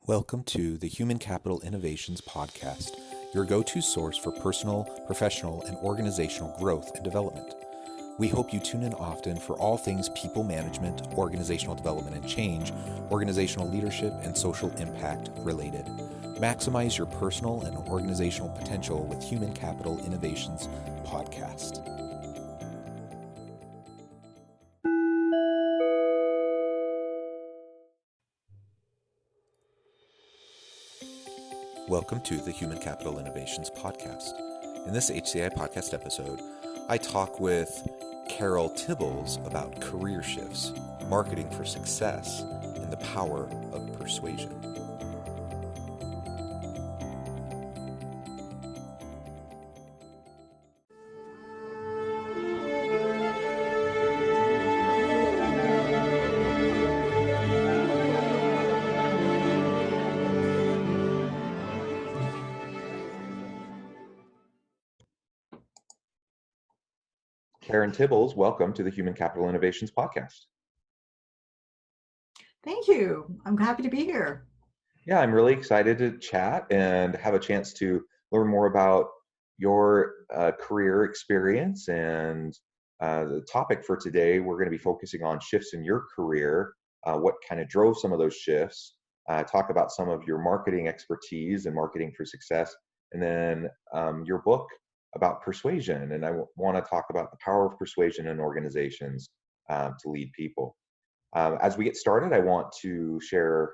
Welcome to the Human Capital Innovations Podcast, your go-to source for personal, professional, and organizational growth and development. We hope you tune in often for all things people management, organizational development and change, organizational leadership, and social impact related. Maximize your personal and organizational potential with Human Capital Innovations Podcast. Welcome to the Human Capital Innovations Podcast. In this HCI podcast episode, I talk with Carol Tibbals about career shifts, marketing for success, and the power of persuasion. Karen Tibbals, welcome to the Human Capital Innovations Podcast. Thank you. I'm happy to be here. Yeah, I'm really excited to chat and have a chance to learn more about your career experience. And the topic for today, we're going to be focusing on shifts in your career, what kind of drove some of those shifts, talk about some of your marketing expertise and marketing for success, and then your book about persuasion. And I want to talk about the power of persuasion in organizations to lead people. As we get started, I want to share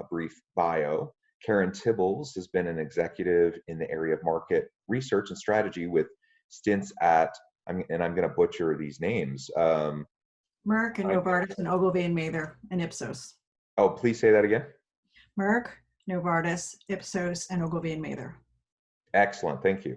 a brief bio. Karen Tibbals has been an executive in the area of market research and strategy with stints at, and I'm going to butcher these names. Merck and Novartis and Ogilvy and Mather and Ipsos. Oh, please say that again. Merck, Novartis, Ipsos, and Ogilvy and Mather. Excellent, thank you.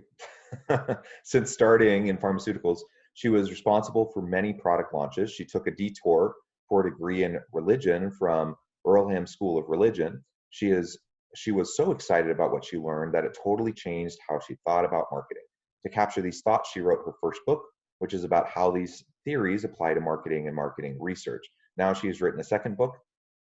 Since starting in pharmaceuticals, she was responsible for many product launches. She took a detour for a degree in religion from Earlham School of Religion. She was so excited about what she learned that it totally changed how she thought about marketing. To capture these thoughts, she wrote her first book, which is about how these theories apply to marketing and marketing research. Now she has written a second book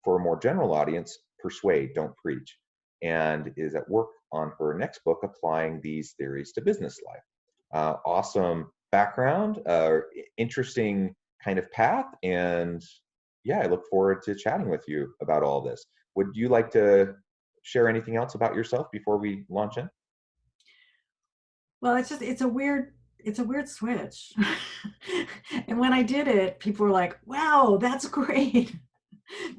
for a more general audience, Persuade, Don't Preach, and is at work on her next book, applying these theories to business life. Awesome background, interesting kind of path, and yeah, I look forward to chatting with you about all this. Would you like to share anything else about yourself before we launch in? Well, it's a weird switch. And when I did it, people were like, wow, that's great.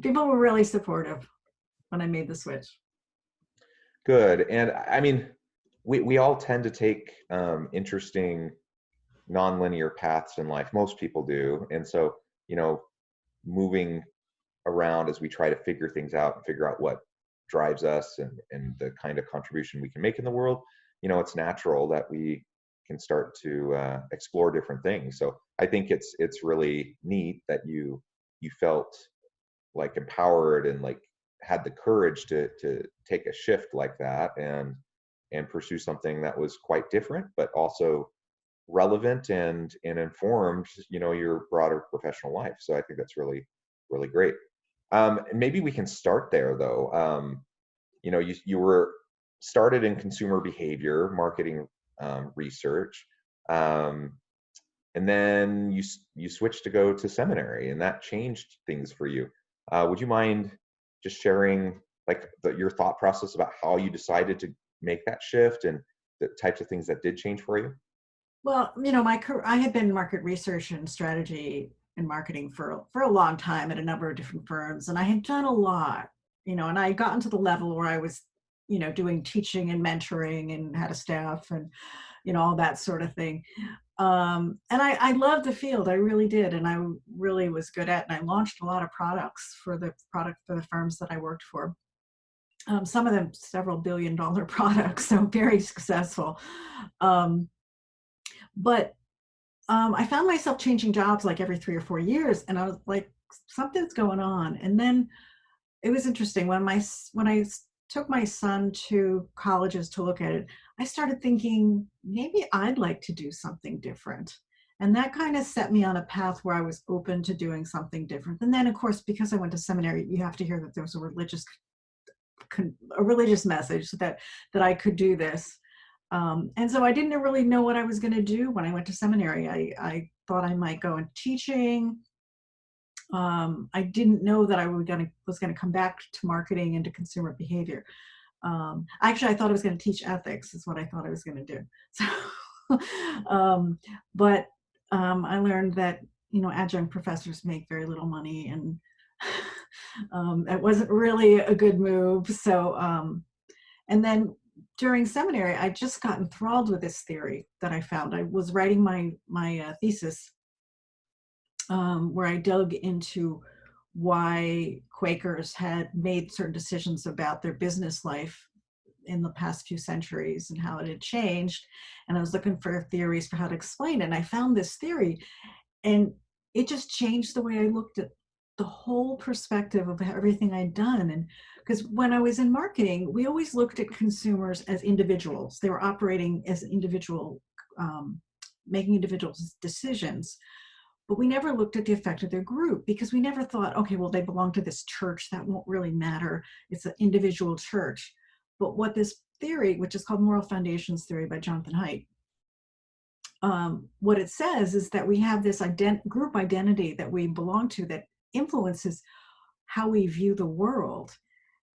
People were really supportive when I made the switch. Good. And I mean, we all tend to take interesting nonlinear paths in life. Most people do. And so, moving around as we try to figure things out and figure out what drives us and the kind of contribution we can make in the world, it's natural that we can start to explore different things. So I think it's really neat that you felt like empowered and like had the courage to take a shift like that and pursue something that was quite different, but also relevant and informed, your broader professional life. So I think that's really, really great. And maybe we can start there though. You were started in consumer behavior, marketing research, and then you switched to go to seminary, and that changed things for you. Would you mind just sharing like your thought process about how you decided to make that shift and the types of things that did change for you? Well, I had been in market research and strategy and marketing for a long time at a number of different firms, and I had done a lot, and I had gotten to the level where I was, doing teaching and mentoring and had a staff and, all that sort of thing. And I loved the field, I really did, and I really was good at it. And I launched a lot of products for the firms that I worked for. Some of them several billion-dollar products, so very successful. But I found myself changing jobs like every 3 or 4 years, and I was like, something's going on. And then it was interesting when I took my son to colleges to look at it, I started thinking maybe I'd like to do something different. And that kind of set me on a path where I was open to doing something different. And then, of course, because I went to seminary, you have to hear that there was a religious a religious message that I could do this. And so I didn't really know what I was going to do when I went to seminary. I thought I might go into teaching. I didn't know that I was going to come back to marketing and to consumer behavior. Actually, I thought I was going to teach ethics is what I thought I was going to do. So, but I learned that, adjunct professors make very little money, and it wasn't really a good move. So, and then during seminary, I just got enthralled with this theory that I found. I was writing my thesis, where I dug into why Quakers had made certain decisions about their business life in the past few centuries and how it had changed. And I was looking for theories for how to explain it. And I found this theory, and it just changed the way I looked at the whole perspective of everything I'd done. And because when I was in marketing, we always looked at consumers as individuals. They were operating as individual, making individual decisions. But we never looked at the effect of their group, because we never thought, okay, well, they belong to this church. That won't really matter. It's an individual church. But what this theory, which is called Moral Foundations Theory by Jonathan Haidt, what it says is that we have this group identity that we belong to that influences how we view the world.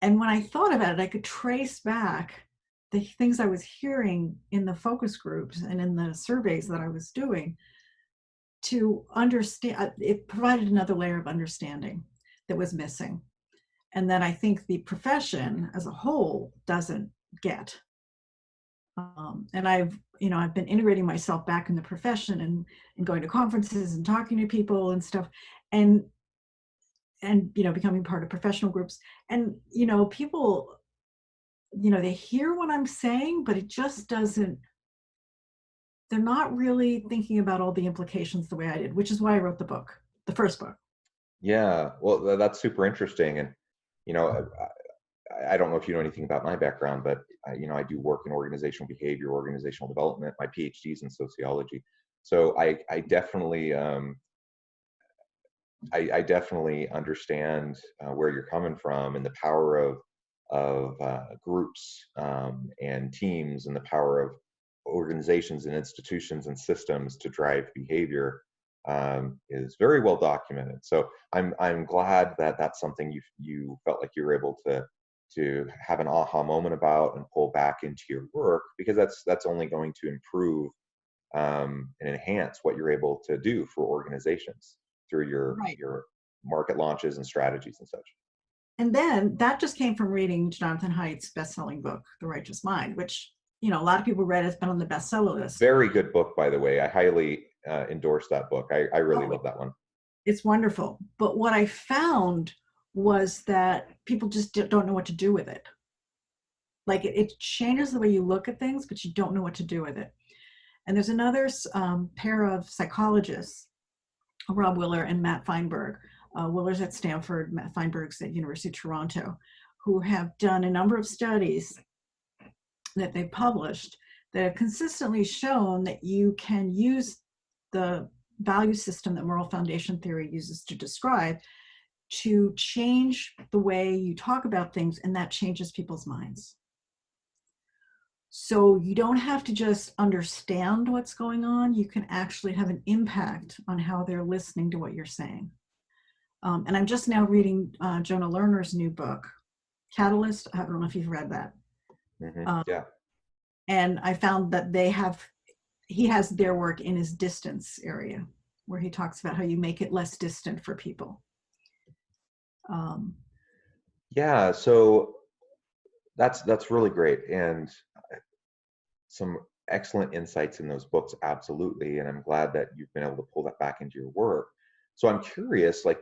And when I thought about it, I could trace back the things I was hearing in the focus groups and in the surveys that I was doing to understand. It provided another layer of understanding that was missing, and that I think the profession as a whole doesn't get. And I've been integrating myself back in the profession, and going to conferences and talking to people and stuff, and becoming part of professional groups. And people, they hear what I'm saying, but it just doesn't. They're not really thinking about all the implications the way I did, which is why I wrote the first book. Yeah, well, that's super interesting. And I don't know if you know anything about my background, but I do work in organizational behavior, organizational development. My PhD is in sociology, so I definitely I definitely understand where you're coming from, and the power of groups and teams, and the power of organizations and institutions and systems to drive behavior is very well documented. So I'm glad that that's something you felt like you were able to have an aha moment about and pull back into your work, because that's only going to improve and enhance what you're able to do for organizations through Right. your market launches and strategies and such. And then that just came from reading Jonathan Haidt's best-selling book, The Righteous Mind, which a lot of people read. It's been on the bestseller list. Very good book, by the way. I highly endorse that book. I really Oh, love that one. it's wonderful. But what I found was that people just don't know what to do with it. Like it changes the way you look at things, but you don't know what to do with it. And there's another pair of psychologists, Rob Willer and Matt Feinberg. Willer's at Stanford, Matt Feinberg's at University of Toronto, who have done a number of studies that they published that have consistently shown that you can use the value system that moral foundation theory uses to describe to change the way you talk about things, and that changes people's minds. So you don't have to just understand what's going on. You can actually have an impact on how they're listening to what you're saying. And I'm just now reading Jonah Lerner's new book, Catalyst. I don't know if you've read that. Yeah. And I found that he has their work in his distance area, where he talks about how you make it less distant for people. Yeah, so that's really great, and some excellent insights in those books, absolutely. And I'm glad that you've been able to pull that back into your work. So I'm curious, like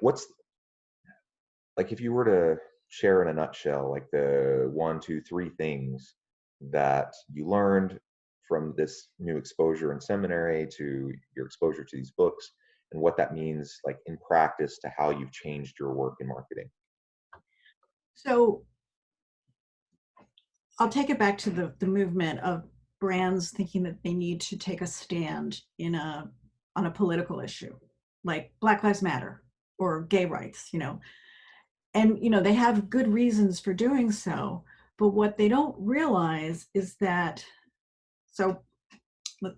if you were to share in a nutshell, like the 1, 2, 3 things that you learned from this new exposure in seminary to your exposure to these books, and what that means like in practice to how you've changed your work in marketing. So I'll take it back to the movement of brands thinking that they need to take a stand on a political issue, like Black Lives Matter or gay rights. And, they have good reasons for doing so. But what they don't realize is that, so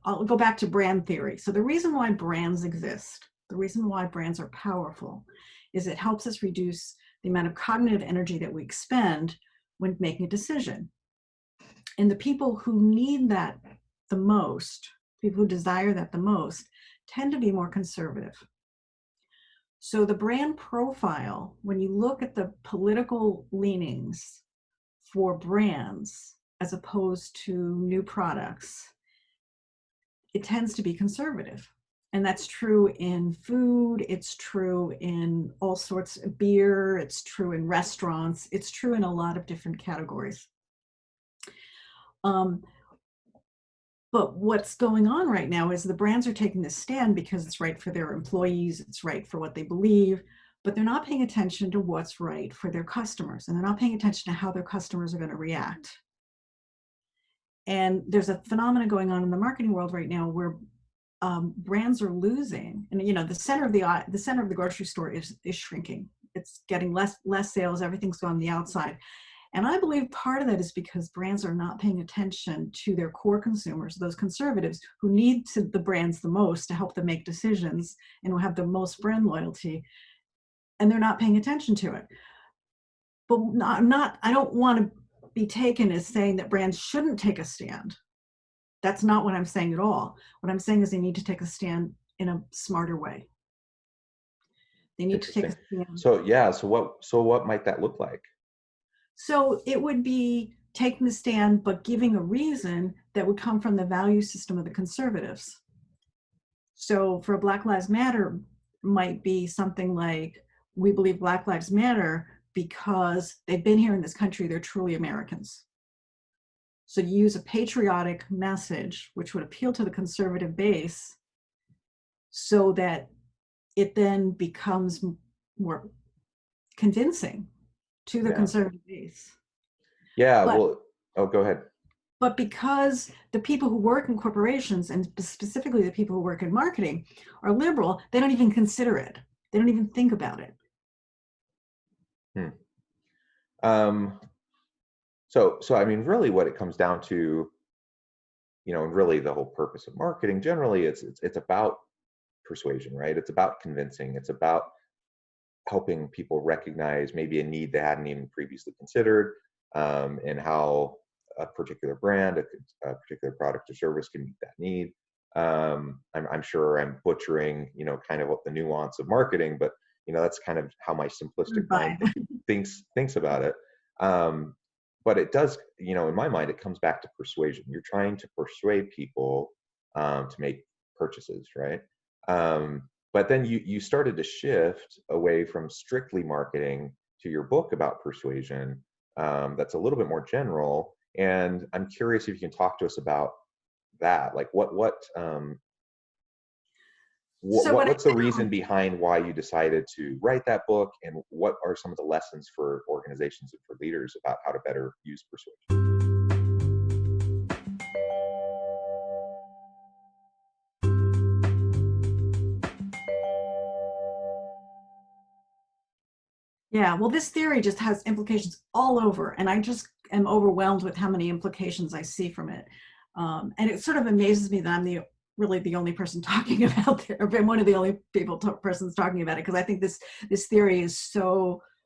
I'll go back to brand theory. So the reason why brands exist, the reason why brands are powerful, is it helps us reduce the amount of cognitive energy that we expend when making a decision. And the people who need that the most, people who desire that the most, tend to be more conservative. So the brand profile, when you look at the political leanings for brands as opposed to new products, it tends to be conservative. And that's true in food, it's true in all sorts of beer, it's true in restaurants, it's true in a lot of different categories. But what's going on right now is the brands are taking this stand because it's right for their employees, it's right for what they believe, but they're not paying attention to what's right for their customers, and they're not paying attention to how their customers are going to react. And there's a phenomenon going on in the marketing world right now where brands are losing, and the center of the grocery store is shrinking. It's getting less sales. Everything's on the outside. And I believe part of that is because brands are not paying attention to their core consumers, those conservatives who need the brands the most to help them make decisions and who have the most brand loyalty, and they're not paying attention to it. But I don't want to be taken as saying that brands shouldn't take a stand. That's not what I'm saying at all. What I'm saying is they need to take a stand in a smarter way. They need to take a stand. So what might that look like? So it would be taking the stand, but giving a reason that would come from the value system of the conservatives. So for Black Lives Matter might be something like, we believe Black Lives Matter because they've been here in this country, they're truly Americans. So you use a patriotic message, which would appeal to the conservative base, so that it then becomes more convincing to the conservative base. Yeah, go ahead. But because the people who work in corporations, and specifically the people who work in marketing, are liberal, they don't even consider it. They don't even think about it. So I mean, really what it comes down to, and really the whole purpose of marketing generally, it's about persuasion, right? It's about convincing. It's about helping people recognize maybe a need they hadn't even previously considered, and how a particular brand, a particular product or service can meet that need. I'm sure I'm butchering, kind of what the nuance of marketing, but that's kind of how my simplistic mind thinks about it. But it does, in my mind, it comes back to persuasion. You're trying to persuade people to make purchases, right? But then you started to shift away from strictly marketing to your book about persuasion, that's a little bit more general. And I'm curious if you can talk to us about that. Like what's the reason behind why you decided to write that book, and what are some of the lessons for organizations and for leaders about how to better use persuasion? Yeah, well, this theory just has implications all over, and I just am overwhelmed with how many implications I see from it. And it sort of amazes me that I'm really the only person talking about it, or been one of the only persons talking about it, because I think this theory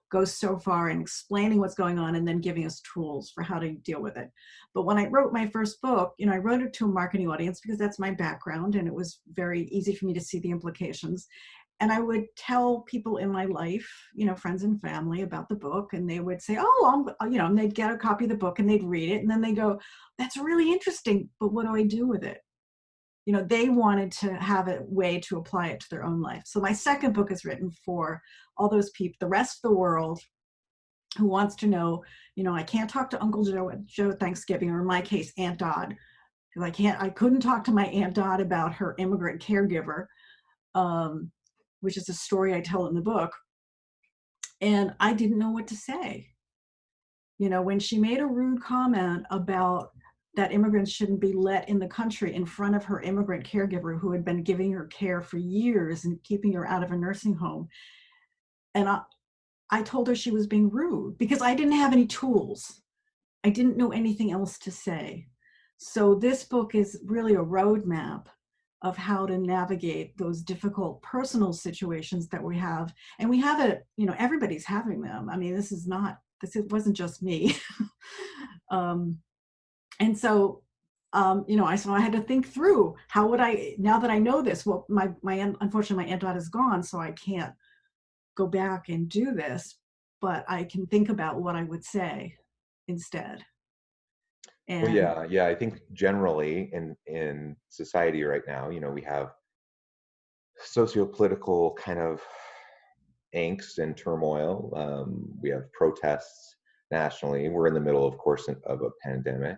goes so far in explaining what's going on and then giving us tools for how to deal with it. But when I wrote my first book, I wrote it to a marketing audience because that's my background, and it was very easy for me to see the implications. And I would tell people in my life, friends and family, about the book, and they would say, "Oh, and they'd get a copy of the book and they'd read it, and then they go, 'That's really interesting, but what do I do with it?'" They wanted to have a way to apply it to their own life. So my second book is written for all those people, the rest of the world, who wants to know, I can't talk to Uncle Joe at Thanksgiving, or in my case, Aunt Dot, because I couldn't talk to my Aunt Dot about her immigrant caregiver. Which is a story I tell in the book. And I didn't know what to say. When she made a rude comment about that immigrants shouldn't be let in the country in front of her immigrant caregiver who had been giving her care for years and keeping her out of a nursing home. And I told her she was being rude because I didn't have any tools. I didn't know anything else to say. So this book is really a roadmap of how to navigate those difficult personal situations that we have. And we have it, you know, everybody's having them. I mean, it wasn't just me. um, and so, so I had to think through how would I, now that I know this, well, unfortunately my aunt dad is gone, so I can't go back and do this, but I can think about what I would say instead. Well, And yeah. I think generally in society right now, you know, we have socio-political kind of angst and turmoil. We have protests nationally. We're in the middle, of course, of a pandemic.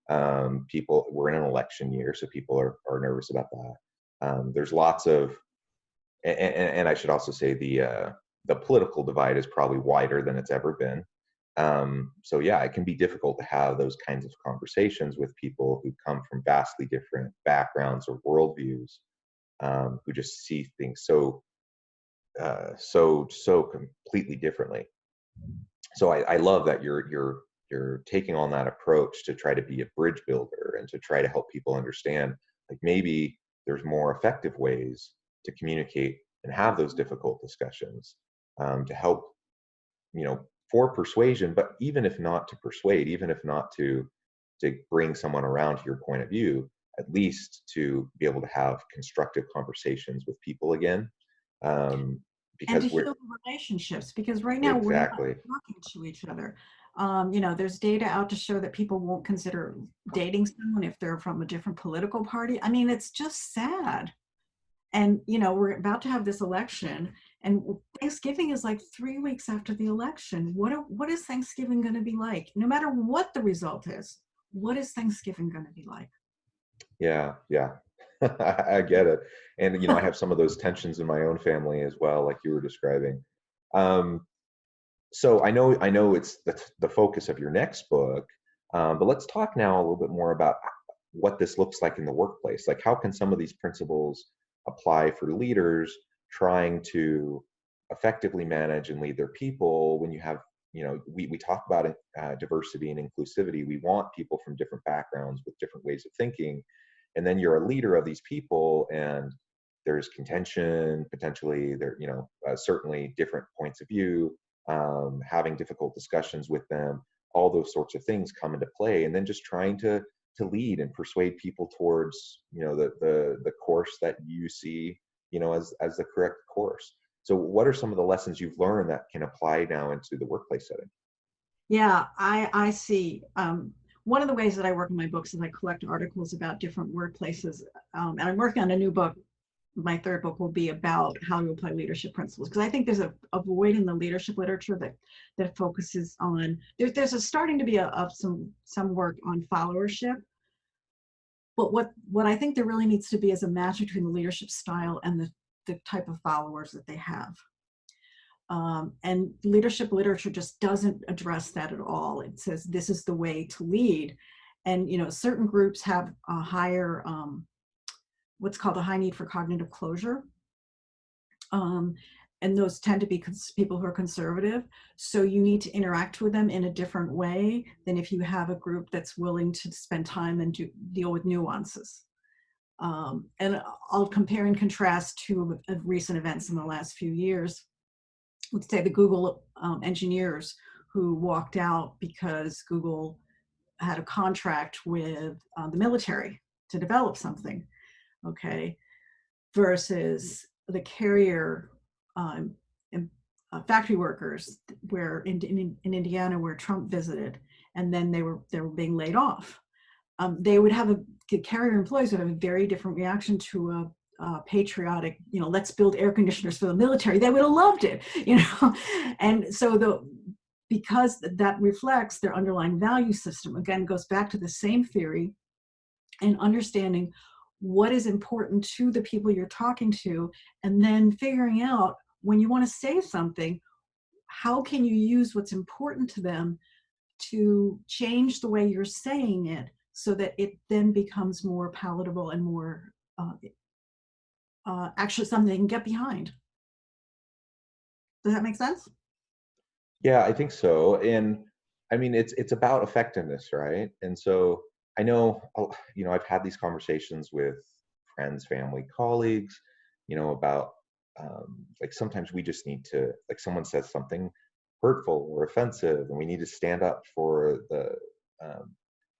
We're in an election year, so people are nervous about that. There's lots of, and I should also say the political divide is probably wider than it's ever been. So yeah, it can be difficult to have those kinds of conversations with people who come from vastly different backgrounds or worldviews, who just see things so completely differently. So I love that you're taking on that approach to try to be a bridge builder and to try to help people understand, like, maybe there's more effective ways to communicate and have those difficult discussions, to help, you know, for persuasion, but even if not to persuade, even if not to bring someone around to your point of view, at least to be able to have constructive conversations with people again, um, and to because we're heal the relationships, because right now we're not exactly. talking to each other. There's data out to show that people won't consider dating someone if they're from a different political party. I mean, it's just sad. And we're about to have this election, and Thanksgiving is like 3 weeks after the election. What is Thanksgiving going to be like? No matter what the result is, what is Thanksgiving going to be like? Yeah. I get it. And, you know, I have some of those tensions in my own family as well, like you were describing. Um, so I know it's the focus of your next book, but let's talk now a little bit more about what this looks like in the workplace. Like, how can some of these principles apply for leaders trying to effectively manage and lead their people when you have, you know, we talk about it, diversity and inclusivity. We want people from different backgrounds with different ways of thinking, and then you're a leader of these people, and there's contention potentially there, you know, certainly different points of view, having difficult discussions with them, all those sorts of things come into play, and then just trying to lead and persuade people towards, you know, the course that you see, you know, as the correct course. So what are some of the lessons you've learned that can apply now into the workplace setting? Yeah, I see. One of the ways that I work in my books is I collect articles about different workplaces, and I'm working on a new book. My third book will be about how to apply leadership principles, because I think there's a void in the leadership literature that focuses on there's starting to be some work on followership, but what I think there really needs to be is a match between the leadership style and the type of followers that they have. And leadership literature just doesn't address that at all. It says this is the way to lead, and certain groups have a higher what's called a high need for cognitive closure, um, and those tend to be people who are conservative. So you need to interact with them in a different way than if you have a group that's willing to spend time and deal with nuances. And I'll compare and contrast two recent events in the last few years. Let's say the Google engineers who walked out because Google had a contract with the military to develop something, okay, versus the carrier and, factory workers where in Indiana where Trump visited, and then they were being laid off. They would have the carrier employees would have a very different reaction to a patriotic, let's build air conditioners for the military. They would have loved it, and so because that reflects their underlying value system. Again, goes back to the same theory and understanding what is important to the people you're talking to, and then figuring out when you want to say something, how can you use what's important to them to change the way you're saying it so that it then becomes more palatable and more actually something they can get behind. Does that make sense? Yeah, I think so. And I mean, it's about effectiveness, right? And so I know, I've had these conversations with friends, family, colleagues, about like sometimes we just need to, like someone says something hurtful or offensive, and we need to stand up um,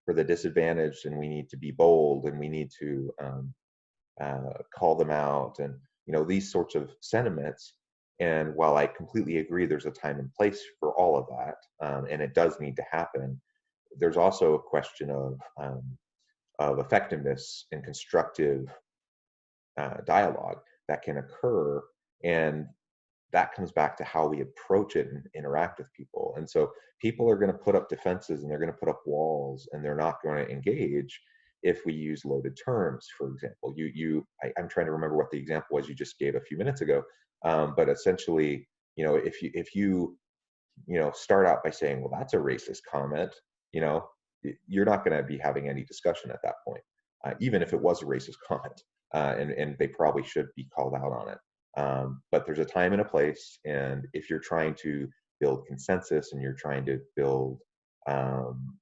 for the disadvantaged, and we need to be bold, and we need to call them out, and these sorts of sentiments. And while I completely agree, there's a time and place for all of that, and it does need to happen. There's also a question of effectiveness and constructive dialogue that can occur, and that comes back to how we approach it and interact with people. And so people are going to put up defenses and they're going to put up walls and they're not going to engage if we use loaded terms. For example, I'm trying to remember what the example was you just gave a few minutes ago, but essentially, if you start out by saying, well, that's a racist comment, you know you're not going to be having any discussion at that point, even if it was a racist comment, and they probably should be called out on it. But there's a time and a place, and if you're trying to build consensus and you're trying to build um,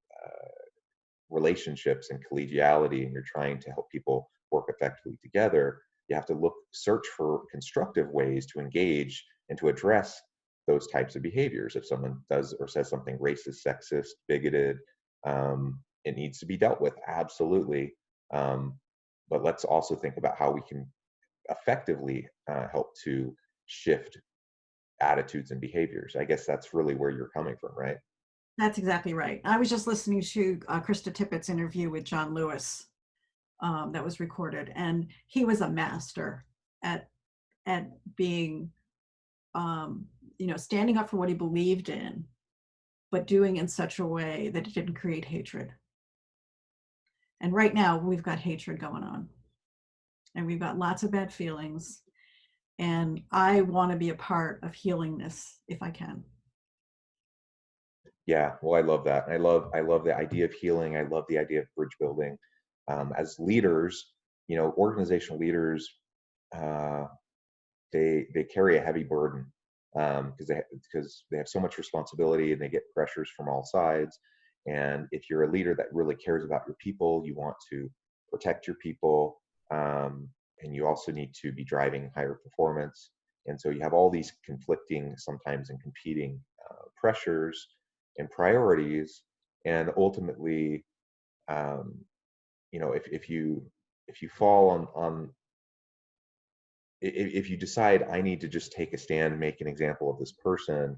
relationships and collegiality, and you're trying to help people work effectively together, you have to search for constructive ways to engage and to address those types of behaviors. If someone does or says something racist, sexist, bigoted, it needs to be dealt with, absolutely. But let's also think about how we can effectively help to shift attitudes and behaviors. I guess that's really where you're coming from, right? That's exactly right. I was just listening to Krista Tippett's interview with John Lewis that was recorded, and he was a master at being, standing up for what he believed in, but doing in such a way that it didn't create hatred. And right now, we've got hatred going on, and we've got lots of bad feelings. And I want to be a part of healing this if I can. Yeah, well, I love that. I love the idea of healing. I love the idea of bridge building. As leaders, organizational leaders, uh, they carry a heavy burden, because they have so much responsibility and they get pressures from all sides. And if you're a leader that really cares about your people, you want to protect your people, and you also need to be driving higher performance. And so you have all these conflicting, sometimes and competing pressures and priorities. And ultimately, um, if you fall on if you decide I need to just take a stand and make an example of this person,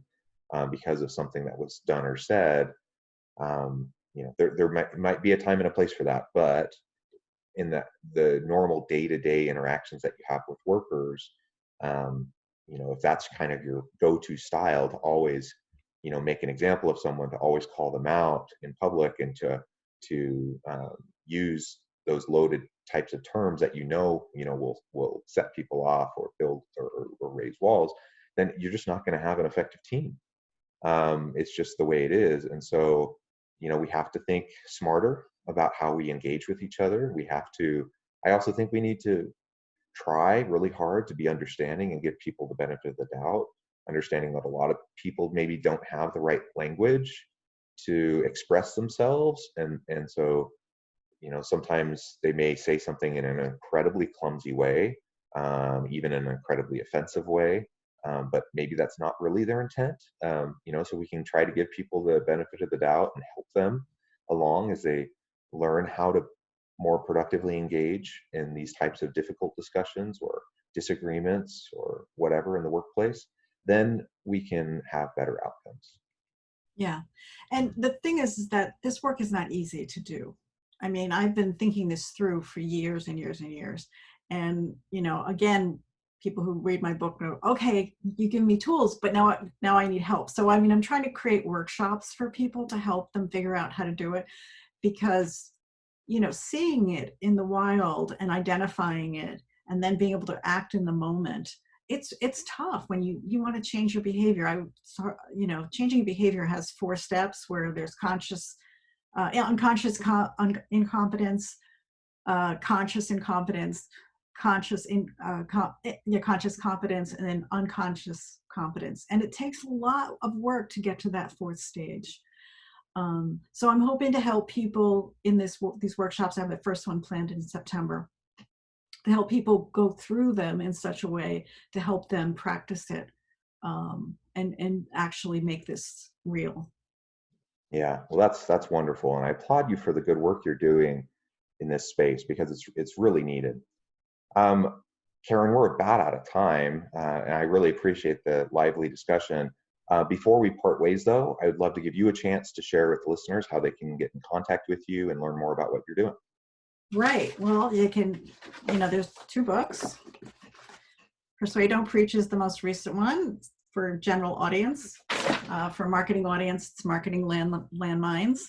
because of something that was done or said, there might be a time and a place for that. But in the normal day-to-day interactions that you have with workers, if that's kind of your go-to style, to always make an example of someone, to always call them out in public, and to use those loaded types of terms that will set people off or build or raise walls, then you're just not going to have an effective team. It's just the way it is. And so we have to think smarter about how we engage with each other. I also think we need to try really hard to be understanding and give people the benefit of the doubt, understanding that a lot of people maybe don't have the right language to express themselves. And so sometimes they may say something in an incredibly clumsy way, even in an incredibly offensive way, but maybe that's not really their intent. So we can try to give people the benefit of the doubt and help them along as they learn how to more productively engage in these types of difficult discussions or disagreements or whatever in the workplace. Then we can have better outcomes. Yeah. And the thing is that this work is not easy to do. I mean, I've been thinking this through for years and years and years. And, again, people who read my book know, okay, you give me tools, but now I need help. So, I mean, I'm trying to create workshops for people to help them figure out how to do it, because, seeing it in the wild and identifying it and then being able to act in the moment, it's tough when you want to change your behavior. Changing behavior has 4 steps, where there's conscious, unconscious incompetence, conscious incompetence, conscious competence, and then unconscious competence. And it takes a lot of work to get to that fourth stage. So I'm hoping to help people in these workshops. I have the first one planned in September, to help people go through them in such a way to help them practice it, and actually make this real. Yeah, well, that's wonderful, and I applaud you for the good work you're doing in this space because it's really needed. Um, Karen, we're about out of time, and I really appreciate the lively discussion. Before we part ways, though, I would love to give you a chance to share with listeners how they can get in contact with you and learn more about what you're doing. Right. Well, you can, there's 2 books. Persuade, Don't Preach is the most recent one for general audience. For marketing audience, it's Marketing Landmines.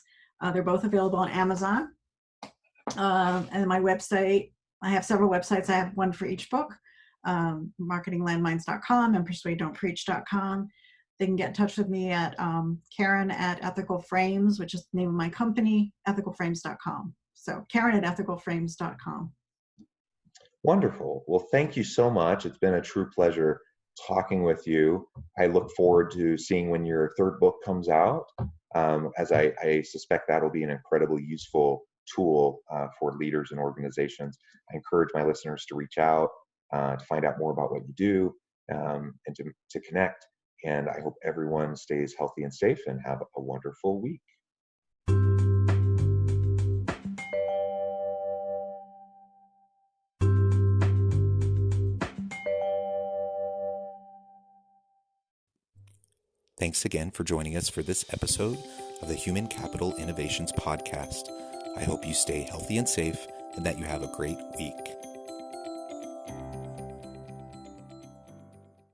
They're both available on Amazon. And my website, I have several websites. I have one for each book, marketinglandmines.com and persuadedon'tpreach.com. They can get in touch with me at Karen at Ethical Frames, which is the name of my company, ethicalframes.com. So Karen at ethicalframes.com. Wonderful. Well, thank you so much. It's been a true pleasure talking with you. I look forward to seeing when your 3rd book comes out, as I suspect that'll be an incredibly useful tool for leaders and organizations. I encourage my listeners to reach out to find out more about what you do, and to connect. And I hope everyone stays healthy and safe and have a wonderful week. Thanks again for joining us for this episode of the Human Capital Innovations Podcast. I hope you stay healthy and safe and that you have a great week.